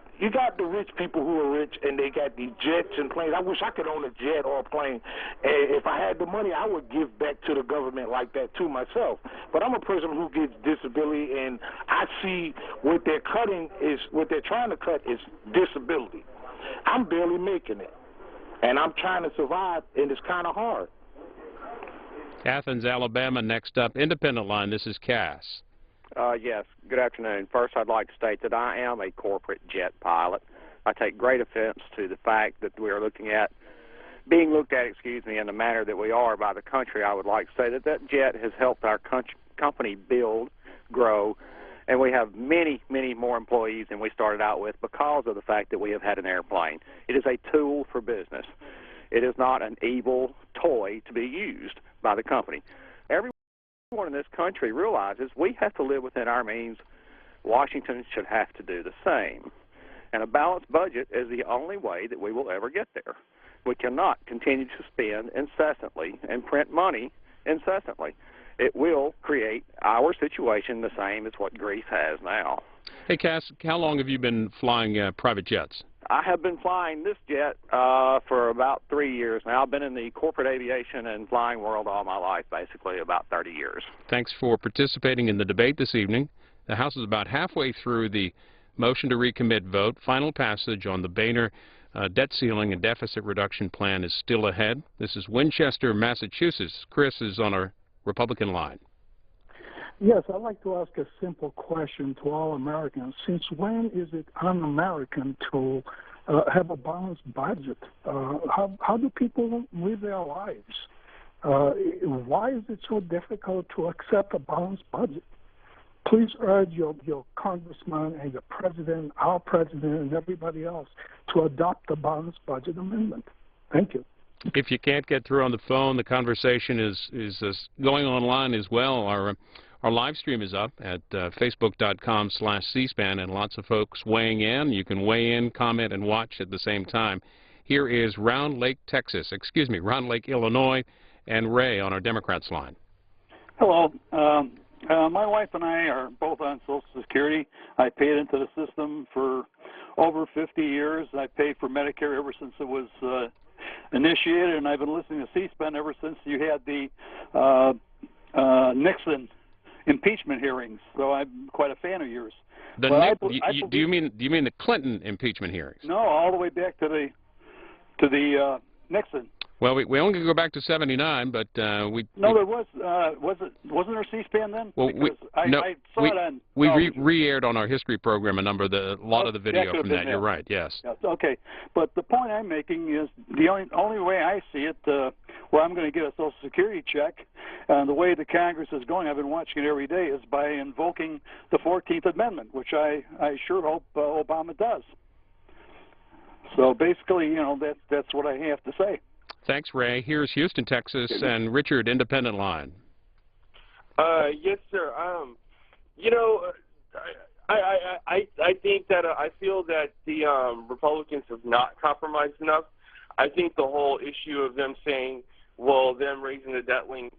the rich people who are rich, and they got these jets and planes. I wish I could own a jet or a plane. And if I had the money, I would give back to the government like that too myself. But I'm a person who gets disability, and I see what they're trying to cut is disability. I'm barely making it, and I'm trying to survive, and it's kind of hard. Athens, Alabama, next up. Independent line, this is Cass. Yes, good afternoon. First, I'd like to state that I am a corporate jet pilot. I take great offense to the fact that we are being looked at, in the manner that we are by the country. I would like to say that that jet has helped our company build, grow, and we have many, many more employees than we started out with because of the fact that we have had an airplane. It is a tool for business. It is not an evil toy to be used by the company. Everyone in this country realizes we have to live within our means. Washington should have to do the same. And a balanced budget is the only way that we will ever get there. We cannot continue to spend incessantly and print money incessantly. It will create our situation the same as what Greece has now. Hey, Cass, how long have you been flying private jets? I have been flying this jet for about 3 years now. I've been in the corporate aviation and flying world all my life, basically about 30 years. Thanks for participating in the debate this evening. The House is about halfway through the motion to recommit vote. Final passage on the Boehner debt ceiling and deficit reduction plan is still ahead. This is Winchester, Massachusetts. Chris is on our Republican line. Yes, I'd like to ask a simple question to all Americans. Since when is it un-American to have a balanced budget? How do people live their lives? Why is it so difficult to accept a balanced budget? Please urge your congressman and your president, our president, and everybody else to adopt the balanced budget amendment. Thank you. If you can't get through on the phone, the conversation is going online as well. Our live stream is up at facebook.com/cspan, and lots of folks weighing in. You can weigh in, comment, and watch at the same time. Here is Round Lake, Illinois, and Ray on our Democrats line. Hello. My wife and I are both on Social Security. I paid into the system for over 50 years. I paid for Medicare ever since it was initiated, and I've been listening to C-SPAN ever since you had the Nixon impeachment hearings. So I'm quite a fan of yours. Do you mean the Clinton impeachment hearings? No, all the way back to the Nixon. Well, we only can go back to '79, but there wasn't there C-SPAN then? Well, I saw it on. We re-aired on our history program a lot of the video from that. You're right. Yes. Okay, but the point I'm making is the only way I see it, where I'm going to get a Social Security check, the way the Congress is going, I've been watching it every day, is by invoking the 14th Amendment, which I sure hope Obama does. So basically, that's what I have to say. Thanks, Ray. Here's Houston, Texas, and Richard, Independent line. Yes, sir. I think that I feel that the Republicans have not compromised enough. I think the whole issue of them saying, well, them raising the debt limit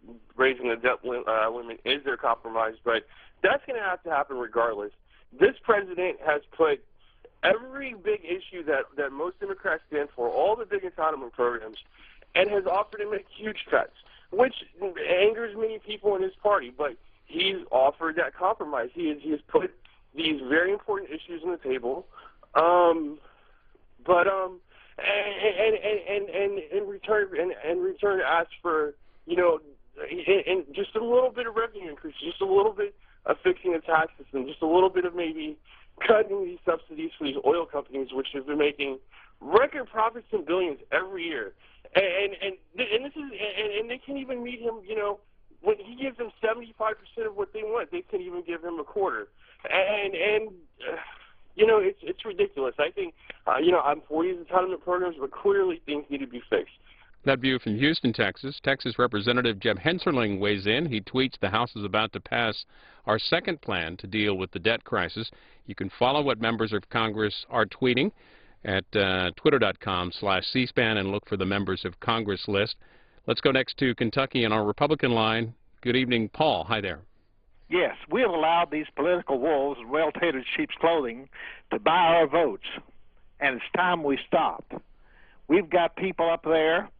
is their compromise, but that's going to have to happen regardless. This president has put every big issue that most Democrats stand for, all the big entitlement programs, and has offered him huge cuts, which angers many people in his party. But he's offered that compromise. He has put these very important issues on the table, and in return ask for and just a little bit of revenue increase, just a little bit of fixing the tax system, just a little bit of maybe cutting these subsidies for these oil companies, which have been making record profits in billions every year. And they can even meet him, when he gives them 75% of what they want, they can even give him a quarter. It's ridiculous. I think, I'm for these entitlement programs, but clearly things need to be fixed. That view from Houston, Texas. Texas Representative Jeb Hensarling weighs in. He tweets, the House is about to pass our second plan to deal with the debt crisis. You can follow what members of Congress are tweeting at twitter.com/cspan and look for the members of Congress list. Let's go next to Kentucky on our Republican line. Good evening, Paul. Hi there. Yes, we have allowed these political wolves in well-tailored sheep's clothing to buy our votes, and it's time we stopped. We've got people up there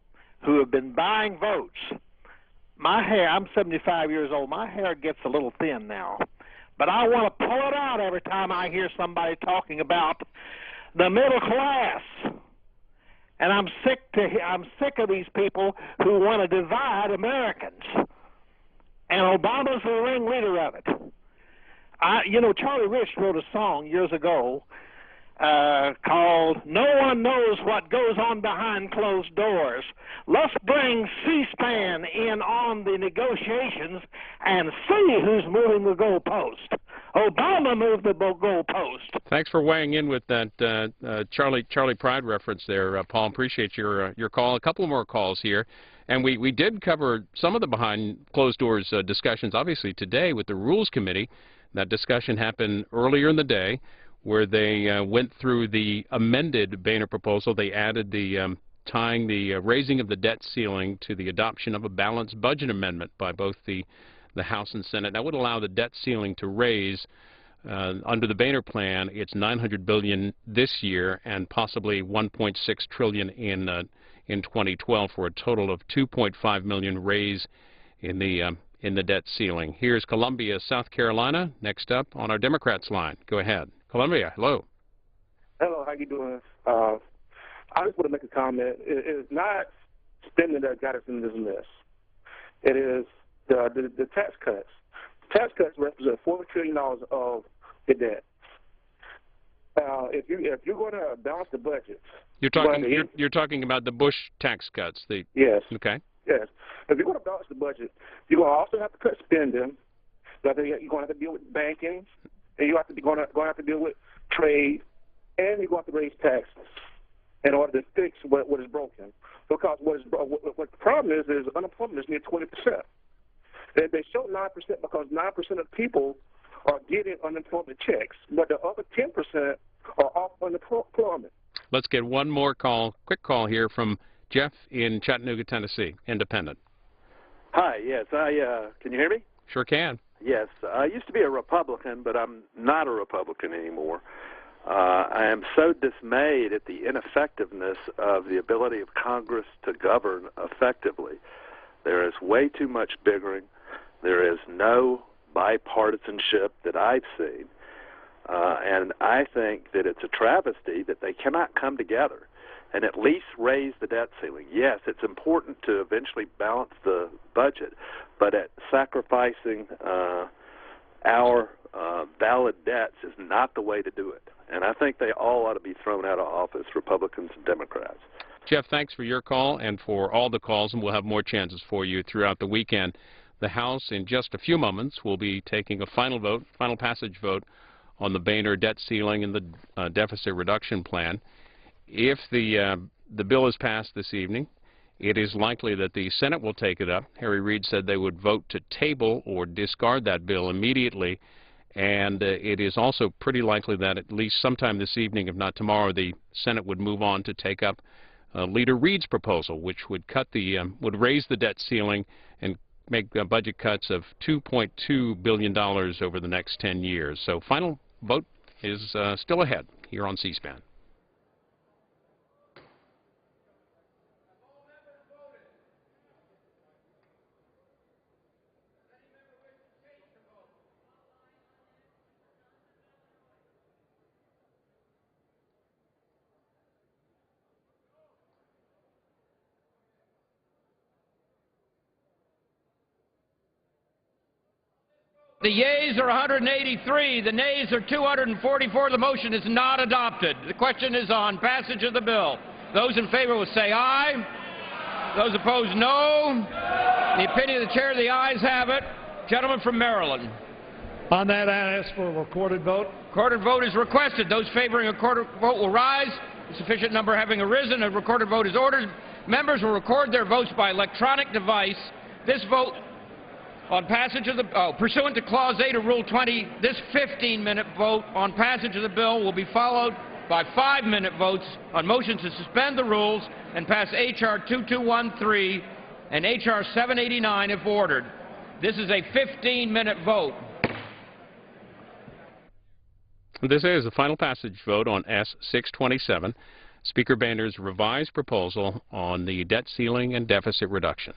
who have been buying votes. My hair, I'm 75 years old, my hair gets a little thin now, but I want to pull it out every time I hear somebody talking about the middle class. And I'm sick of these people who want to divide Americans. And Obama's the ringleader of it. You know, Charlie Rich wrote a song years ago called "No One Knows What Goes On Behind Closed Doors." Let's bring C-SPAN in on the negotiations and see who's moving the goalpost. Obama moved the goalpost. Thanks for weighing in with that Charlie Pride reference there, Paul. Appreciate your call. A couple more calls here. And we did cover some of the behind closed doors discussions, obviously, today with the Rules Committee. That discussion happened earlier in the day where they went through the amended Boehner proposal. They added the tying the raising of the debt ceiling to the adoption of a balanced budget amendment by both the House and Senate. That would allow the debt ceiling to raise, under the Boehner plan, it's $900 billion this year and possibly $1.6 trillion in 2012 for a total of $2.5 million raise in the debt ceiling. Here's Columbia, South Carolina, next up on our Democrats line. Go ahead. Columbia, hello. Hello, how you doing? I just want to make a comment. It is not spending that got us in this mess. It is the tax cuts. Tax cuts represent $4 trillion of the debt. If you're going to balance the budget, you're talking about the Bush tax cuts. Yes. Okay. Yes. If you're going to balance the budget, you're going to also have to cut spending. You're going to have to deal with banking, and you're going to have to deal with trade, and you're going to have to raise taxes in order to fix what is broken. Because what the problem is unemployment is near 20%. They show 9% because 9% of people are getting unemployment checks, but the other 10% are off unemployment. Let's get one more call, quick call here from Jeff in Chattanooga, Tennessee, Independent. Hi, yes, can you hear me? Sure can. Yes, I used to be a Republican, but I'm not a Republican anymore. I am so dismayed at the ineffectiveness of the ability of Congress to govern effectively. There is way too much bickering. There is no bipartisanship that I've seen. And I think that it's a travesty that they cannot come together and at least raise the debt ceiling. Yes, it's important to eventually balance the budget, but at sacrificing our valid debts is not the way to do it. And I think they all ought to be thrown out of office, Republicans and Democrats. Jeff, thanks for your call and for all the calls, and we'll have more chances for you throughout the weekend. The House, in just a few moments, will be taking a final passage vote on the Boehner debt ceiling and the deficit reduction plan. If the bill is passed this evening, it is likely that the Senate will take it up. Harry Reid said they would vote to table or discard that bill immediately, and it is also pretty likely that at least sometime this evening, if not tomorrow, the Senate would move on to take up Leader Reid's proposal, which would would raise the debt ceiling and make budget cuts of $2.2 billion over the next 10 years. So final vote is still ahead here on C-SPAN. The yeas are 183. The nays are 244. The motion is not adopted. The question is on passage of the bill. Those in favor will say aye. Those opposed, no. In the opinion of the chair, the ayes have it. Gentleman from Maryland. On that, I ask for a recorded vote. Recorded vote is requested. Those favoring a recorded vote will rise. A sufficient number having arisen, a recorded vote is ordered. Members will record their votes by electronic device. This vote on passage of the pursuant to Clause 8 of Rule 20, this 15-minute vote on passage of the bill will be followed by 5-minute votes on motion to suspend the rules and pass H.R. 2213 and H.R. 789 if ordered. This is a 15-minute vote. This is the final passage vote on S-627, Speaker Boehner's revised proposal on the debt ceiling and deficit reduction.